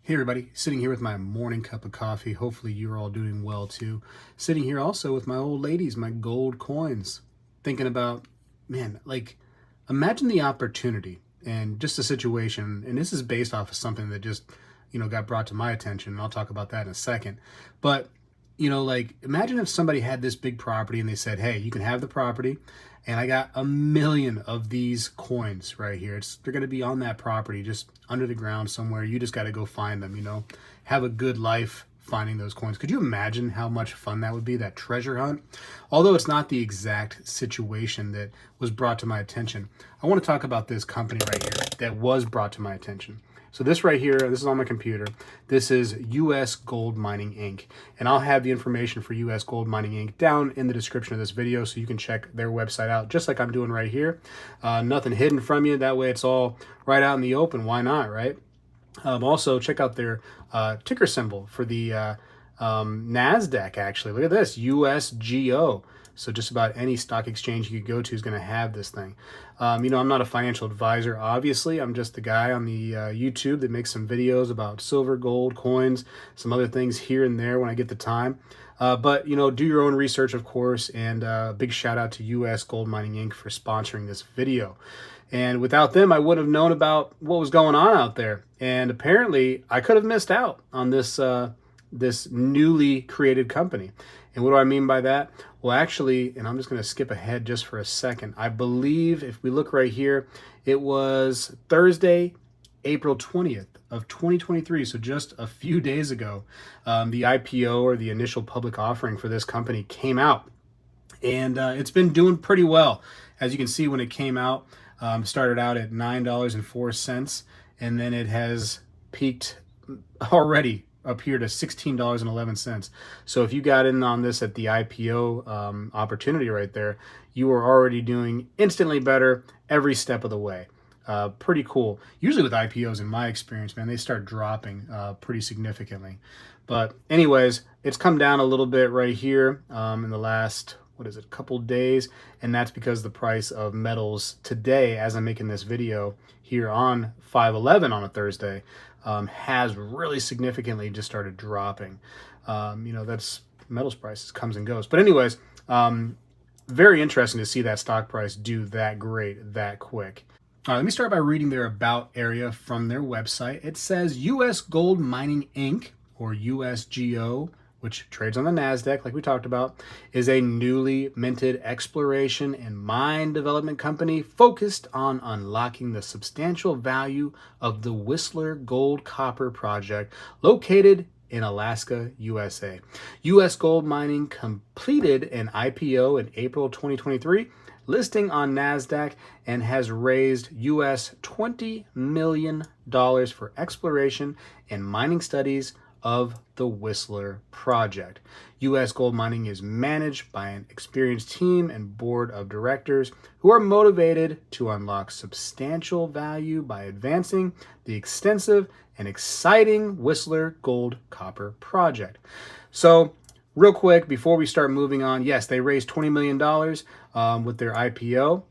Hey everybody, sitting here with my morning cup of coffee. Hopefully you're all doing well too. Sitting here also with my old ladies, my gold coins. Thinking about, man, like imagine the opportunity and just a situation, and this is based off of something that just, got brought to my attention, and I'll talk about that in a second. But, like imagine if somebody had this big property and they said, hey, you can have the property and I got 1,000,000 of these coins right here. They're going to be on that property, just under the ground somewhere. You just got to go find them, have a good life finding those coins. Could you imagine how much fun that would be, that treasure hunt? Although it's not the exact situation that was brought to my attention, I want to talk about this company right here that was brought to my attention. So this right here, this is on my computer. This is US Gold Mining Inc. And I'll have the information for US Gold Mining Inc. down in the description of this video so you can check their website out just like I'm doing right here. Nothing hidden from you. That way it's all right out in the open. Why not, right? Also, check out their ticker symbol for the NASDAQ, actually. Look at this, USGO. So just about any stock exchange you could go to is going to have this thing. I'm not a financial advisor, obviously. I'm just the guy on the YouTube that makes some videos about silver, gold, coins, some other things here and there when I get the time. But, do your own research, of course, and big shout out to US Gold Mining Inc. for sponsoring this video. And without them, I wouldn't have known about what was going on out there. And apparently, I could have missed out on this this newly created company. And what do I mean by that? Well, actually, and I'm just going to skip ahead just for a second. I believe if we look right here, it was Thursday, April 20th of 2023. So just a few days ago, the IPO, or the initial public offering for this company, came out. And it's been doing pretty well. As you can see, when it came out, started out at $9.04, and then it has peaked already up here to $16.11. So if you got in on this at the IPO opportunity right there, you were already doing instantly better every step of the way. Pretty cool. Usually with IPOs, in my experience, man, they start dropping pretty significantly. But anyways, it's come down a little bit right here in the last, couple days, and that's because the price of metals today, as I'm making this video here on 5/11 on a Thursday, has really significantly just started dropping. That's metals prices comes and goes. But anyways, very interesting to see that stock price do that great that quick. All right, let me start by reading their about area from their website. It says US Gold Mining Inc., or USGO, which trades on the NASDAQ, like we talked about, is a newly minted exploration and mine development company focused on unlocking the substantial value of the Whistler Gold Copper Project located in Alaska, USA. US Gold Mining completed an IPO in April 2023, listing on NASDAQ, and has raised US $20 million for exploration and mining studies of the Whistler project. US Gold Mining is managed by an experienced team and board of directors who are motivated to unlock substantial value by advancing the extensive and exciting Whistler Gold Copper project. So, real quick, before we start moving on, yes, they raised $20 million with their IPO,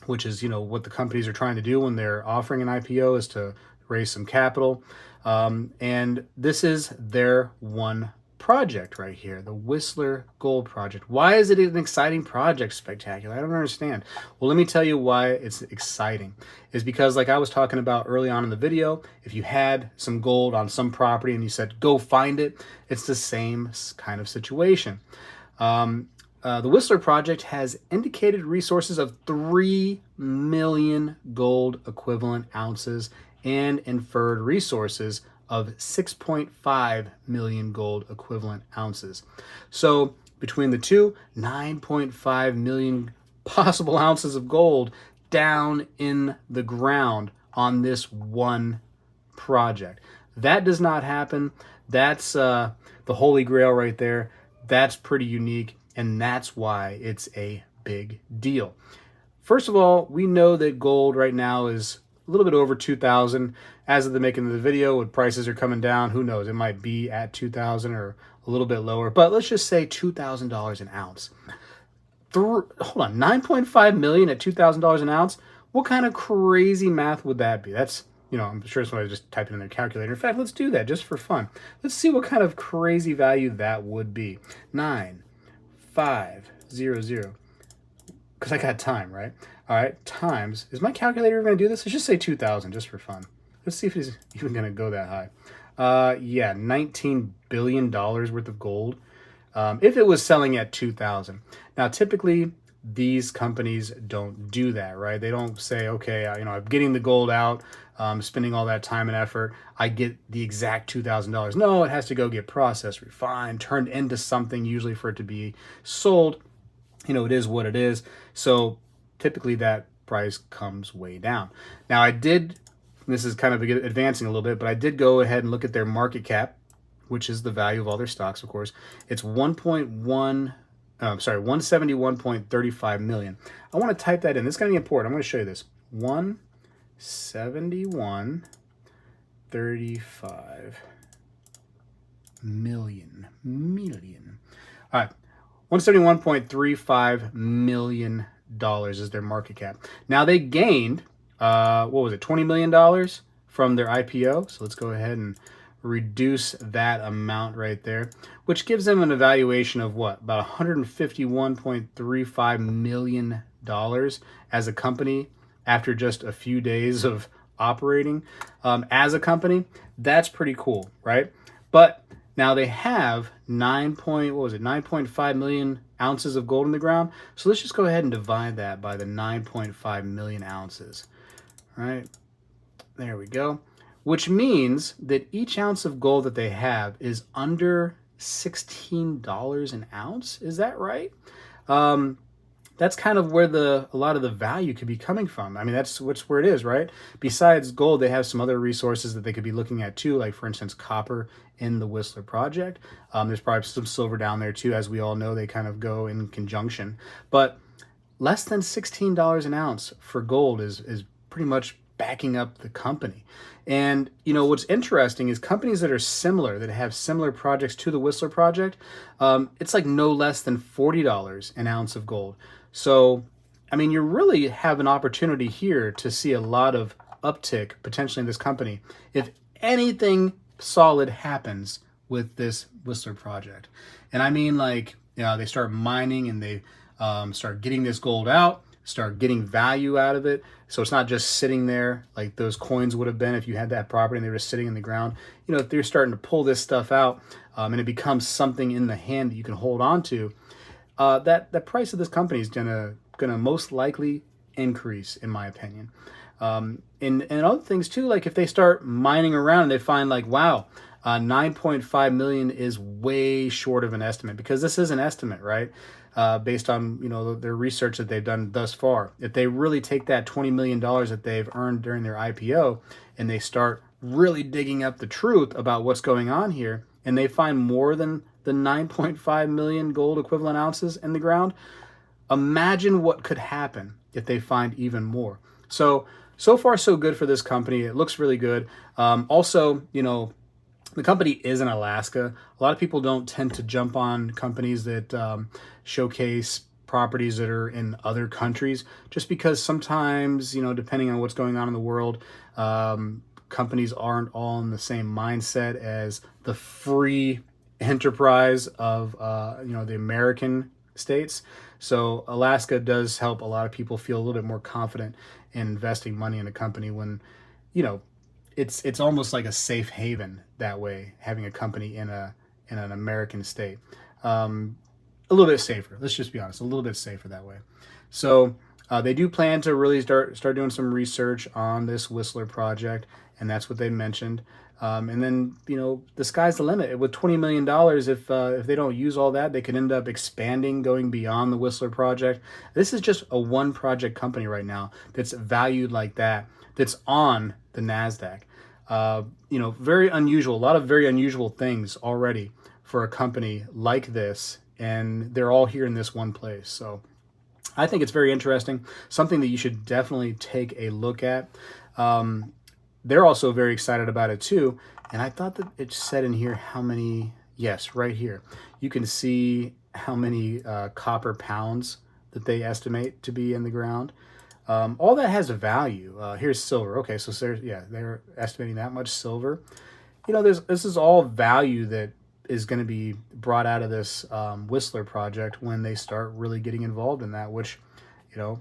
which is, what the companies are trying to do when they're offering an IPO, is to raise some capital. And this is their one project right here, the Whistler Gold Project. Why is it an exciting project, Spectacular? I don't understand. Well, let me tell you why it's exciting. Is because, like I was talking about early on in the video, if you had some gold on some property and you said, go find it, it's the same kind of situation. The Whistler Project has indicated resources of 3 million gold equivalent ounces and inferred resources of 6.5 million gold equivalent ounces. So between the two, 9.5 million possible ounces of gold down in the ground on this one project. That does not happen. That's the holy grail right there. That's pretty unique, and that's why it's a big deal. First of all, we know that gold right now is a little bit over 2,000. As of the making of the video, when prices are coming down, who knows? It might be at 2,000 or a little bit lower, but let's just say $2,000 an ounce. Hold on, 9.5 million at $2,000 an ounce? What kind of crazy math would that be? That's you know, I'm sure somebody just typed it in their calculator. In fact, let's do that just for fun. Let's see what kind of crazy value that would be. 9500, because I got time, right? All right, times, is my calculator going to do this? Let's just say 2,000 just for fun. Let's see if it's even going to go that high. Yeah, $19 billion worth of gold. If it was selling at 2,000. Now, typically, these companies don't do that, right? They don't say, okay, you know, I'm getting the gold out, spending all that time and effort, I get the exact $2,000. No, it has to go get processed, refined, turned into something, usually for it to be sold. You know, it is what it is. So typically that price comes way down. Now, I did, this is kind of advancing a little bit, but I did go ahead and look at their market cap, which is the value of all their stocks, of course. It's 171.35 million. I want to type that in. This is going to be important. I'm going to show you this. 171.35 million. All right. $171.35 million is their market cap. Now they gained, what was it, $20 million from their IPO. So let's go ahead and reduce that amount right there, which gives them an evaluation of what, about $151.35 million as a company after just a few days of operating as a company. That's pretty cool, right? But now they have 9.5 million ounces of gold in the ground. So let's just go ahead and divide that by the 9.5 million ounces. All right, there we go. Which means that each ounce of gold that they have is under $16 an ounce. Is that right? That's kind of where a lot of the value could be coming from. I mean, that's where it is, right? Besides gold, they have some other resources that they could be looking at too, like for instance, copper in the Whistler project. There's probably some silver down there too. As we all know, they kind of go in conjunction. But less than $16 an ounce for gold is pretty much backing up the company. And, you know, what's interesting is companies that are similar, that have similar projects to the Whistler project, it's like no less than $40 an ounce of gold. So, I mean, you really have an opportunity here to see a lot of uptick potentially in this company if anything solid happens with this Whistler project. And I mean, like, you know, they start mining and they start getting this gold out, start getting value out of it. So it's not just sitting there like those coins would have been if you had that property and they were just sitting in the ground. You know, if they're starting to pull this stuff out and it becomes something in the hand that you can hold on to, that price of this company is gonna most likely increase, in my opinion. And other things too, like if they start mining around and they find like, wow, 9.5 million is way short of an estimate, because this is an estimate, right? Based on, you know, their research that they've done thus far. If they really take that $20 million that they've earned during their IPO and they start really digging up the truth about what's going on here, and they find more than the 9.5 million gold equivalent ounces in the ground, imagine what could happen if they find even more. So far so good for this company. It looks really good. Also, you know, the company is in Alaska. A lot of people don't tend to jump on companies that showcase properties that are in other countries, just because sometimes, you know, depending on what's going on in the world, companies aren't all in the same mindset as the free enterprise of, you know, the American states. So Alaska does help a lot of people feel a little bit more confident in investing money in a company when, you know, it's almost like a safe haven that way, having a company in an American state. A little bit safer. Let's just be honest, a little bit safer that way. So they do plan to really start doing some research on this Whistler project, and that's what they mentioned. And then, you know, the sky's the limit. With $20 million, if they don't use all that, they could end up expanding, going beyond the Whistler project. This is just a one project company right now that's valued like that, that's on the NASDAQ. You know, very unusual, a lot of very unusual things already for a company like this, and they're all here in this one place. So I think it's very interesting, something that you should definitely take a look at. They're also very excited about it too. And I thought that it said in here how many, yes, right here, you can see how many copper pounds that they estimate to be in the ground. All that has a value. Here's silver. Okay, so they're estimating that much silver. This is all value that is going to be brought out of this Whistler project when they start really getting involved in that, which, you know,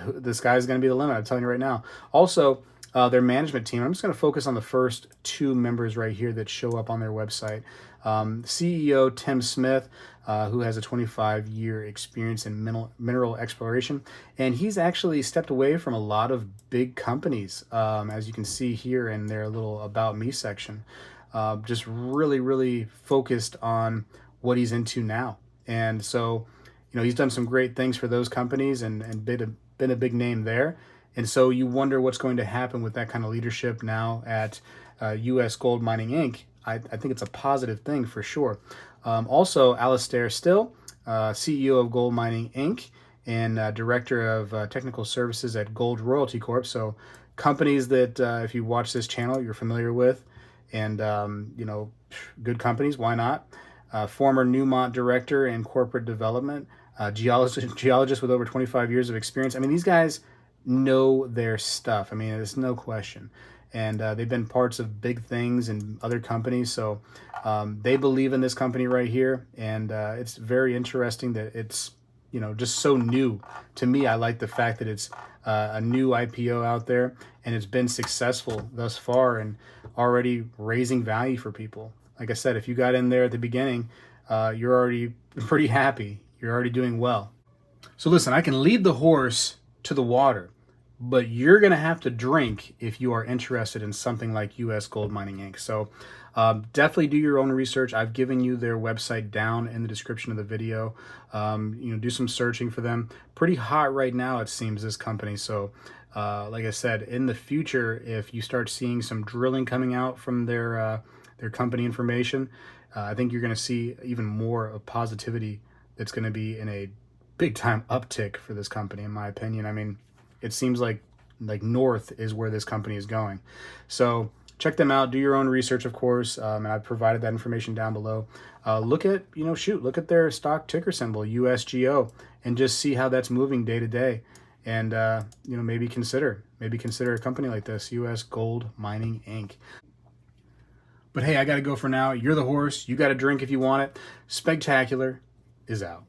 the sky's going to be the limit. I'm telling you right now. Also, their management team. I'm just going to focus on the first two members right here that show up on their website. CEO Tim Smith, who has a 25-year experience in mineral exploration, and he's actually stepped away from a lot of big companies, as you can see here in their little About Me section. Just really, really focused on what he's into now. And so, he's done some great things for those companies and been a big name there. And so you wonder what's going to happen with that kind of leadership now at U.S. Gold Mining Inc. I think it's a positive thing for sure. Also, Alastair Still, CEO of Gold Mining Inc. and Director of Technical Services at Gold Royalty Corp. So companies that if you watch this channel, you're familiar with. And, good companies, why not? Former Newmont Director in Corporate Development, geologist with over 25 years of experience. I mean, these guys know their stuff. I mean, there's no question. And they've been parts of big things in other companies. So they believe in this company right here. And it's very interesting that it's, just so new. To me, I like the fact that it's a new IPO out there and it's been successful thus far and already raising value for people. Like I said, if you got in there at the beginning, you're already pretty happy. You're already doing well. So listen, I can lead the horse to the water, but you're going to have to drink if you are interested in something like U.S. Gold Mining Inc. So definitely do your own research. I've given you their website down in the description of the video. Do some searching for them. Pretty hot right now, it seems, this company. So like I said, in the future, if you start seeing some drilling coming out from their company information, I think you're going to see even more of positivity that's going to be in a big time uptick for this company, in my opinion. I mean, it seems like north is where this company is going. So check them out. Do your own research, of course. And I've provided that information down below. Look at their stock ticker symbol, USGO, and just see how that's moving day to day. And, maybe consider a company like this, U.S. Gold Mining Inc. But hey, I got to go for now. You're the horse. You got to drink if you want it. Spegtacular is out.